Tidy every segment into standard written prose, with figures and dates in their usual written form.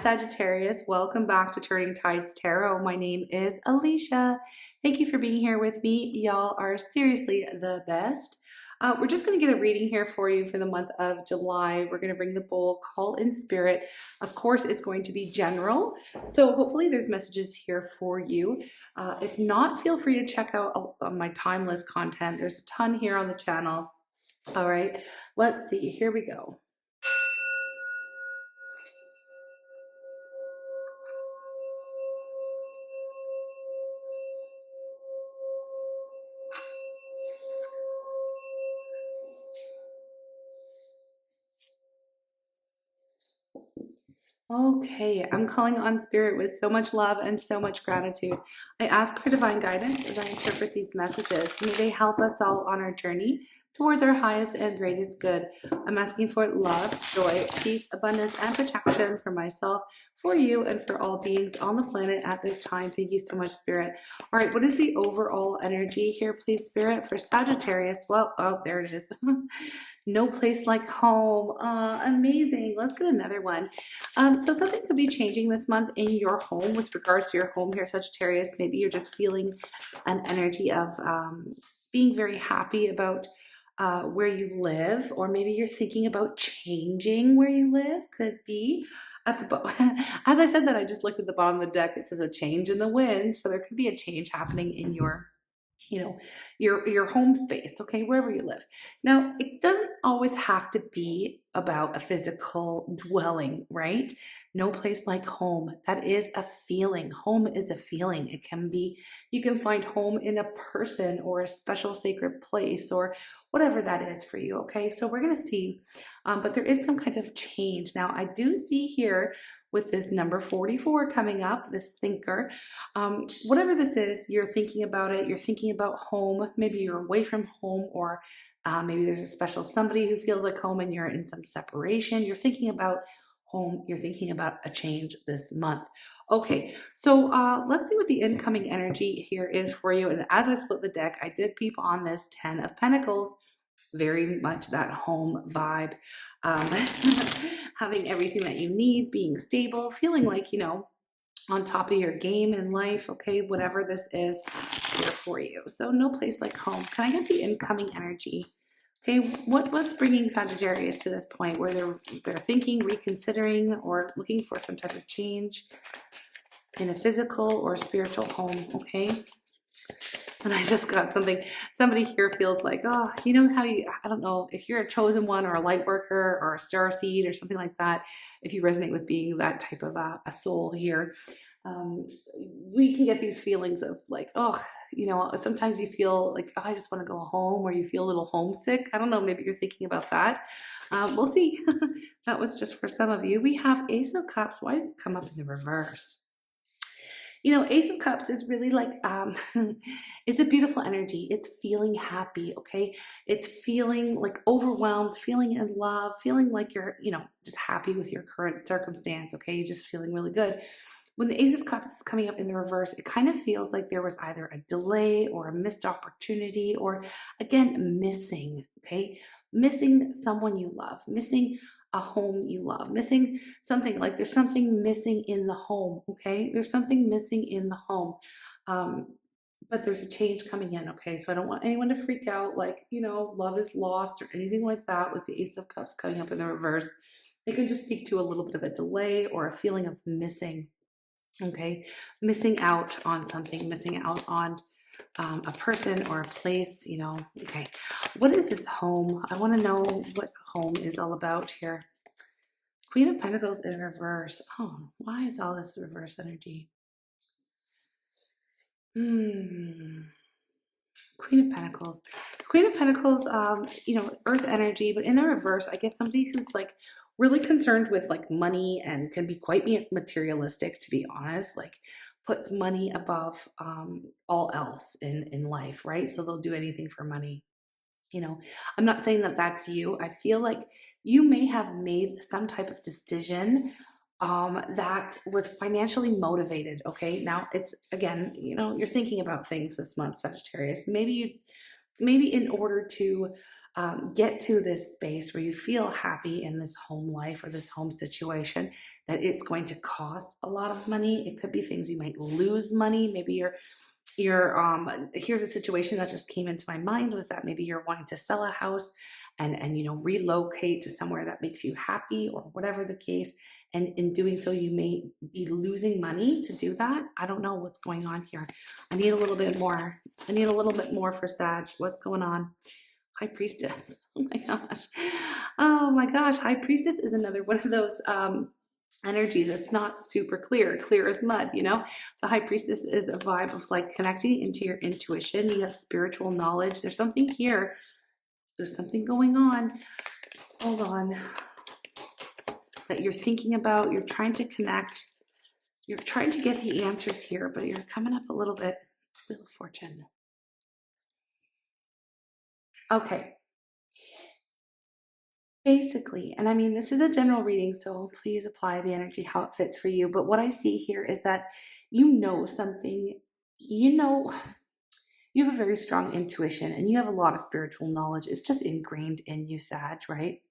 Sagittarius. Welcome back to Turning Tides Tarot. My name is Alishia. Thank you for being here with me. Y'all are seriously the best. We're just going to get a reading here for you for the month of July. We're going to bring the bowl, call in spirit. Of course, it's going to be general. So hopefully there's messages here for you. If not, feel free to check out my timeless content. There's a ton here on the channel. All right, let's see. Here we go. Okay, I'm calling on spirit with so much love and so much gratitude. I ask for divine guidance as I interpret these messages. May they help us all on our journey towards our highest and greatest good. I'm asking for love, joy, peace, abundance, and protection for myself, for you, and for all beings on the planet at this time. Thank you so much, Spirit. All right, what is the overall energy here, please, Spirit, for Sagittarius? Well, oh, there it is. No place like home. Amazing. Let's get another one. So something could be changing this month in your home with regards to your home here, Sagittarius. Maybe you're just feeling an energy of being very happy about where you live, or maybe you're thinking about changing where you live. Could be at the as I said that, I just looked at the bottom of the deck. It says a change in the wind, so there could be a change happening in your your home space, okay, wherever you live. Now, it doesn't always have to be about a physical dwelling, right? No place like home. That is a feeling. Home is a feeling. It can be, you can find home in a person or a special sacred place or whatever that is for you, okay? So we're going to see, but there is some kind of change. Now, I do see here with this number 44 coming up, this thinker, whatever this is, you're thinking about it, you're thinking about home, maybe you're away from home, or maybe there's a special somebody who feels like home and you're in some separation, you're thinking about home, you're thinking about a change this month. Okay, so let's see what the incoming energy here is for you. And as I split the deck, I did peep on this 10 of Pentacles, very much that home vibe, having everything that you need, being stable, feeling like, on top of your game in life, okay, whatever this is here for you. So no place like home. Can I get the incoming energy? Okay, what's bringing Sagittarius to this point where they're thinking, reconsidering, or looking for some type of change in a physical or spiritual home, okay? And I just got something, somebody here feels like, oh, you know how I don't know, if you're a chosen one or a light worker or a star seed or something like that, if you resonate with being that type of a soul here, we can get these feelings of like, oh, sometimes you feel like, oh, I just want to go home, or you feel a little homesick. I don't know, maybe you're thinking about that. We'll see. That was just for some of you. We have Ace of Cups. Why did it come up in the reverse? Ace of Cups is really like, it's a beautiful energy. It's feeling happy, okay? It's feeling like overwhelmed, feeling in love, feeling like you're, just happy with your current circumstance, okay? You're just feeling really good. When the Ace of Cups is coming up in the reverse, it kind of feels like there was either a delay or a missed opportunity, or again, missing, okay? Missing someone you love, missing a home you love, missing something, like there's something missing in the home, okay? There's something missing in the home. But there's a change coming in, okay? So I don't want anyone to freak out like, love is lost or anything like that with the Ace of Cups coming up in the reverse. It can just speak to a little bit of a delay or a feeling of missing, okay? Missing out on something, missing out on a person or a place, okay. What is this home? I want to know what home is all about here. Queen of Pentacles in reverse. Oh, why is all this reverse energy? Queen of Pentacles. Queen of Pentacles, earth energy, but in the reverse, I get somebody who's like really concerned with like money and can be quite materialistic, to be honest, like puts money above all else in life, right? So they'll do anything for money. I'm not saying that that's you. I feel like you may have made some type of decision that was financially motivated, okay? Now it's, again, you're thinking about things this month, Sagittarius. Maybe maybe in order to get to this space where you feel happy in this home life or this home situation, that it's going to cost a lot of money. It could be things you might lose money. Maybe you're here's a situation that just came into my mind, was that maybe you're wanting to sell a house and relocate to somewhere that makes you happy, or whatever the case, and in doing so you may be losing money to do that. I don't know what's going on here. I need a little bit more. I need a little bit more for Sag. What's going on? High Priestess. Oh my gosh. Oh my gosh. High Priestess is another one of those energies. It's not super clear as mud. The High Priestess is a vibe of like connecting into your intuition. You have spiritual knowledge. There's something here. There's something going on. Hold on. That you're thinking about. You're trying to connect. You're trying to get the answers here, but you're coming up a little bit. Wheel of Fortune. Okay. Basically, and I mean, this is a general reading, so please apply the energy how it fits for you. But what I see here is that something, you have a very strong intuition and you have a lot of spiritual knowledge. It's just ingrained in you, Sag, right?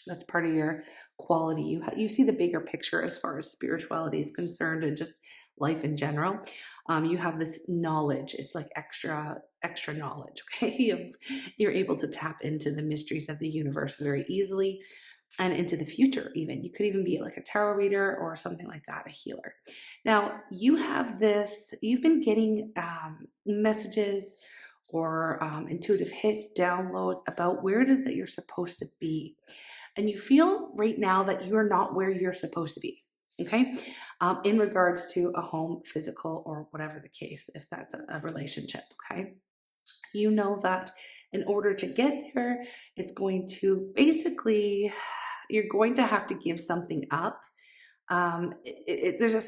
That's part of your quality. You see the bigger picture as far as spirituality is concerned, and just life in general. You have this knowledge. It's like extra knowledge. Okay, you're able to tap into the mysteries of the universe very easily, and into the future. Even you could even be like a tarot reader or something like that, a healer. Now you have this. You've been getting messages or intuitive hits, downloads about where it is that you're supposed to be. And you feel right now that you're not where you're supposed to be, okay? In regards to a home, physical, or whatever the case, if that's a relationship, okay? You know that in order to get there, it's going to basically, you're going to have to give something up. There's a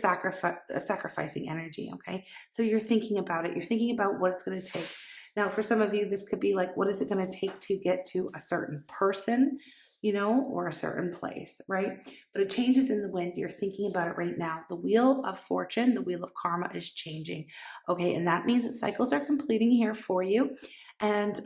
sacrificing energy, okay? So you're thinking about it. You're thinking about what it's going to take. Now, for some of you, this could be like, what is it going to take to get to a certain person, or a certain place, right? But it changes in the wind. You're thinking about it right now. The wheel of fortune, the wheel of karma is changing, okay? And that means that cycles are completing here for you. And,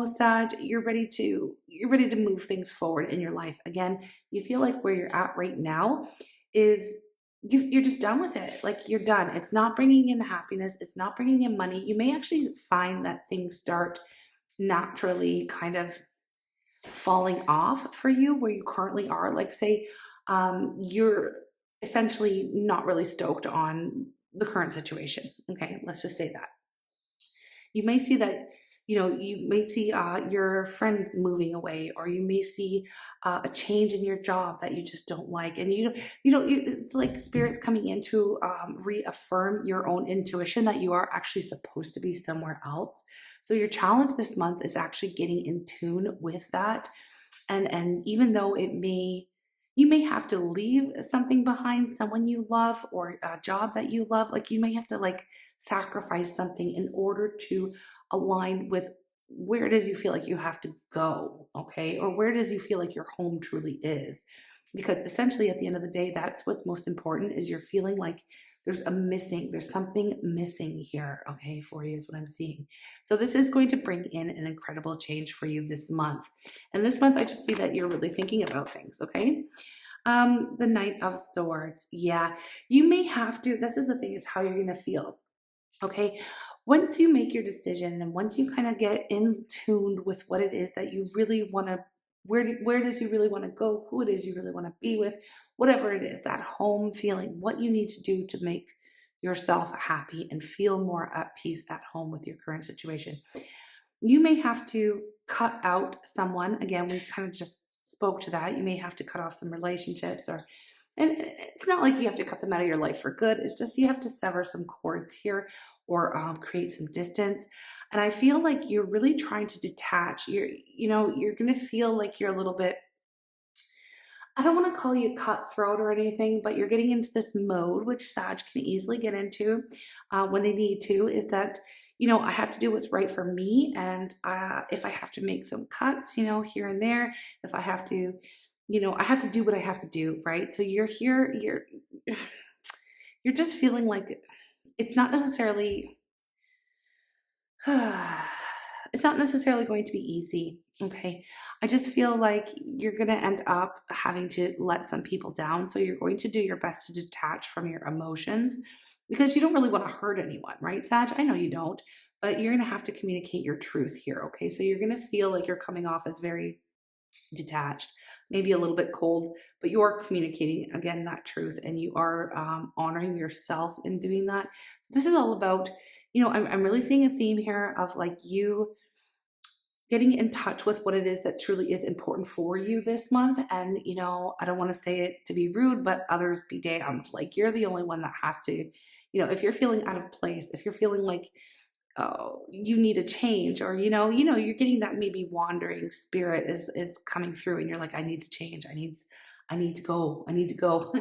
Sag, you're ready to move things forward in your life. Again, you feel like where you're at right now is you're just done with it. Like, you're done. It's not bringing in happiness. It's not bringing in money. You may actually find that things start naturally kind of falling off for you where you currently are. Like, say you're essentially not really stoked on the current situation. Okay, let's just say that. You may see that, you may see your friends moving away, or you may see a change in your job that you just don't like. And it's like spirit's coming in to reaffirm your own intuition that you are actually supposed to be somewhere else. So your challenge this month is actually getting in tune with that. And even though you may have to leave something behind, someone you love, or a job that you love, like you may have to like sacrifice something in order to align with where it is you feel like you have to go, okay? Or where it is you feel like your home truly is. Because essentially at the end of the day, that's what's most important, is you're feeling like there's something missing here, okay, for you is what I'm seeing. So this is going to bring in an incredible change for you this month. And this month, I just see that you're really thinking about things, okay? The Knight of Swords. Yeah, you may have to, this is the thing, is how you're going to feel, okay? Once you make your decision and once you kind of get in tuned with what it is that you really want to, where does you really want to go, who it is you really want to be with, whatever it is, that home feeling, what you need to do to make yourself happy and feel more at peace at home with your current situation. You may have to cut out someone. Again, we kind of just spoke to that. You may have to cut off some relationships, and it's not like you have to cut them out of your life for good. It's just you have to sever some cords here, or create some distance. And I feel like you're really trying to detach. You're going to feel like you're a little bit, I don't want to call you cutthroat or anything, but you're getting into this mode, which Sag can easily get into when they need to, is that, I have to do what's right for me. And if I have to make some cuts, here and there, if I have to, I have to do what I have to do, right? So you're here, you're just feeling like it's not necessarily it's not necessarily going to be easy. Okay. I just feel like you're going to end up having to let some people down. So you're going to do your best to detach from your emotions because you don't really want to hurt anyone, right, Sag? I know you don't, but you're going to have to communicate your truth here. Okay. So you're going to feel like you're coming off as very detached, maybe a little bit cold, but you are communicating again that truth, and you are honoring yourself in doing that. So this is all about, I'm really seeing a theme here of like you getting in touch with what it is that truly is important for you this month. And, I don't want to say it to be rude, but others be damned. Like you're the only one that has to, if you're feeling out of place, if you're feeling like, oh, you need a change, or you're getting that maybe wandering spirit is coming through, and you're like, I need to change. I need to go. I need to go.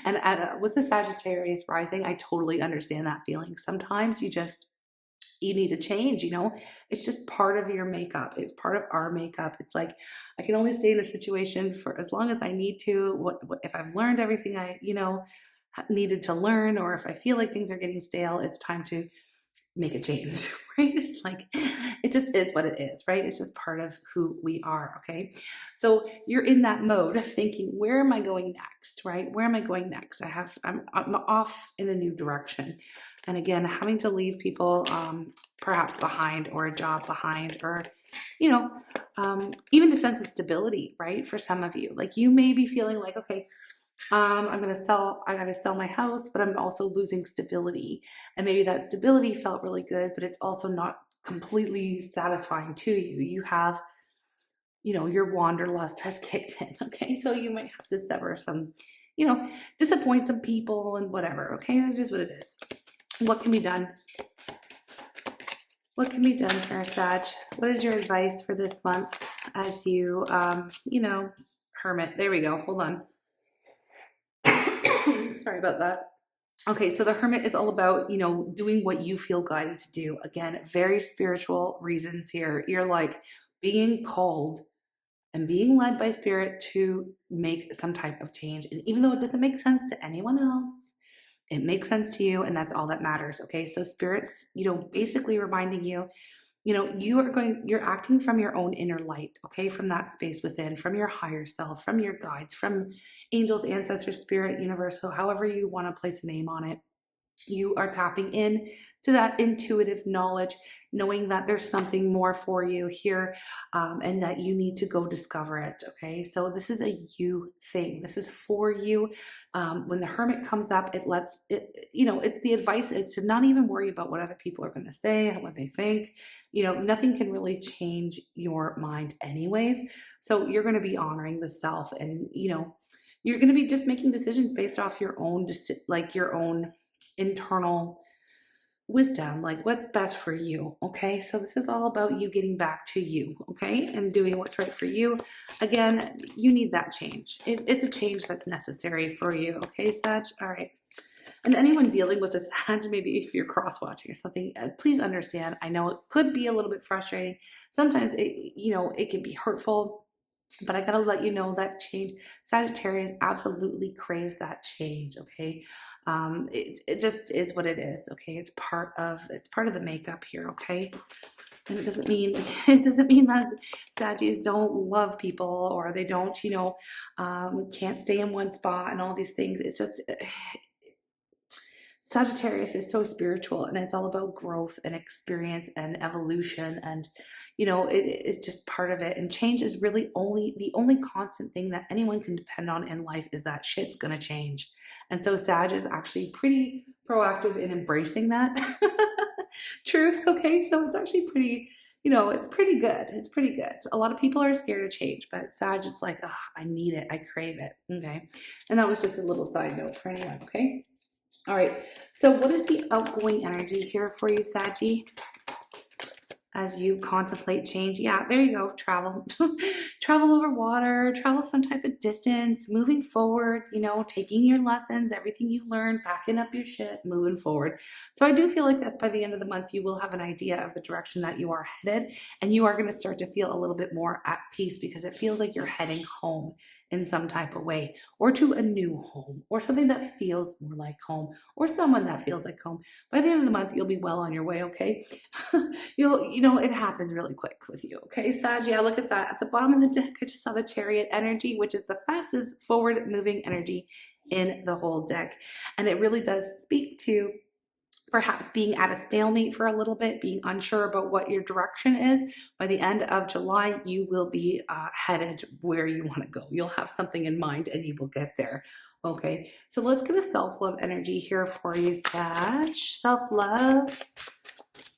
And with the Sagittarius rising, I totally understand that feeling. Sometimes you need to change, it's just part of your makeup. It's part of our makeup. It's like, I can only stay in a situation for as long as I need to. What if I've learned everything I, needed to learn, or if I feel like things are getting stale, it's time to make a change, right? It's like, it just is what it is, right? It's just part of who we are, okay? So you're in that mode of thinking, where am I going next, right? Where am I going next? I'm off in a new direction. And again, having to leave people perhaps behind, or a job behind, or, even a sense of stability, right? For some of you, like you may be feeling like, okay, I gotta sell my house, but I'm also losing stability. And maybe that stability felt really good, but it's also not completely satisfying to you. You have, your wanderlust has kicked in. Okay. So you might have to sever some, disappoint some people and whatever. Okay. That is what it is. What can be done? What can be done here, Sag? What is your advice for this month as you, hermit? There we go. Hold on. Sorry about that. Okay, so the hermit is all about, doing what you feel guided to do. Again, very spiritual reasons here. You're like being called and being led by spirit to make some type of change. And even though it doesn't make sense to anyone else, it makes sense to you, and that's all that matters. Okay, so spirit's, basically reminding you, you're acting from your own inner light, okay, from that space within, from your higher self, from your guides, from angels, ancestors, spirit, universal, however you want to place a name on it. You are tapping in to that intuitive knowledge, knowing that there's something more for you here, and that you need to go discover it. Okay, so this is a you thing. This is for you. When the hermit comes up, the advice is to not even worry about what other people are going to say, what they think. Nothing can really change your mind, anyways. So you're going to be honoring the self, and you're going to be just making decisions based off your own, your own internal wisdom, like what's best for you. Okay, so this is all about you getting back to you, okay, and doing what's right for you. Again, you need that change. It's a change that's necessary for you. Okay, Sag. All right. And anyone dealing with a Sag, maybe if you're cross watching or something, please understand. I know it could be a little bit frustrating. Sometimes it can be hurtful. But I gotta let you know that change, Sagittarius absolutely craves that change. Okay, it just is what it is. Okay, it's part of the makeup here. Okay, and it doesn't mean that Saggies don't love people, or they don't can't stay in one spot and all these things. It's just Sagittarius is so spiritual, and it's all about growth and experience and evolution, and it's just part of it. And change is really the only constant thing that anyone can depend on in life, is that shit's gonna change. And so Sag is actually pretty proactive in embracing that truth. Okay, so it's actually pretty, it's pretty good. It's pretty good. A lot of people are scared of change, but Sag is like, oh, I need it, I crave it. Okay, and that was just a little side note for anyone. Okay. All right, so what is the outgoing energy here for you, Saggy, as you contemplate change? Yeah, there you go. Travel. Travel over water, travel some type of distance, moving forward, taking your lessons, everything you learned, packing up your shit, moving forward. So I do feel like that by the end of the month, you will have an idea of the direction that you are headed, and you are going to start to feel a little bit more at peace, because it feels like you're heading home in some type of way, or to a new home, or something that feels more like home, or someone that feels like home. By the end of the month, you'll be well on your way. Okay. know, it happens really quick with you. Okay, Sag, yeah, look at that. At the bottom of the deck, I just saw the Chariot energy, which is the fastest forward moving energy in the whole deck. And it really does speak to perhaps being at a stalemate for a little bit, being unsure about what your direction is. By the end of July, you will be headed where you want to go. You'll have something in mind and you will get there. Okay, so let's get a self-love energy here for you, Sag. Self-love.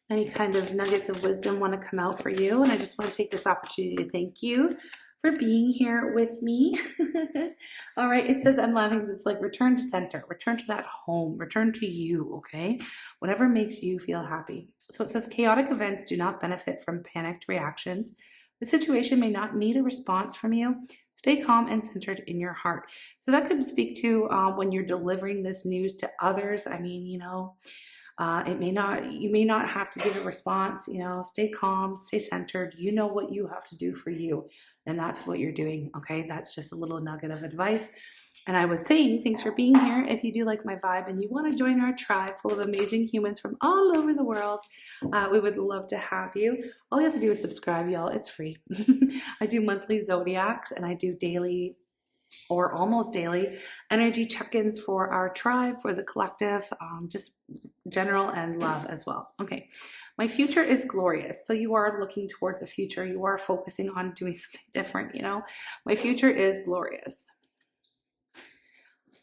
Any kind of nuggets of wisdom want to come out for you. And I just want to take this opportunity to thank you for being here with me. All right, it says, I'm laughing because it's like return to center, return to that home, return to you, okay? Whatever makes you feel happy. So it says chaotic events do not benefit from panicked reactions. The situation may not need a response from you. Stay calm and centered in your heart. So that could speak to when you're delivering this news to others. I mean, you know, you may not have to give a response, you know, stay calm, stay centered. You know what you have to do for you. And that's what you're doing. Okay. That's just a little nugget of advice. And I was saying, thanks for being here. If you do like my vibe and you want to join our tribe full of amazing humans from all over the world, we would love to have you. All you have to do is subscribe, y'all. It's free. I do monthly zodiacs and I do daily or almost daily energy check-ins for our tribe, for the collective, just general and love as well. Okay, my future is glorious. So you are looking towards the future. You are focusing on doing something different, you know. My future is glorious.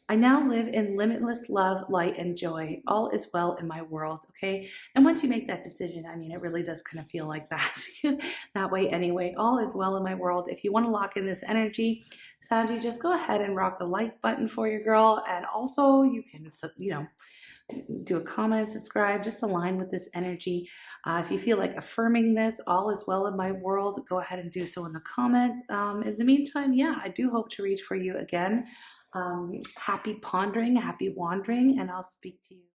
I now live in limitless love, light, and joy. All is well in my world, okay? And once you make that decision, I mean, it really does kind of feel like that, that way anyway. All is well in my world. If you want to lock in this energy, Sanji, just go ahead and rock the like button for your girl. And also you can, you know, do a comment, subscribe, just align with this energy. If you feel like affirming this, all is well in my world, go ahead and do so in the comments. In the meantime, yeah, I do hope to reach for you again. Happy pondering, happy wandering, and I'll speak to you.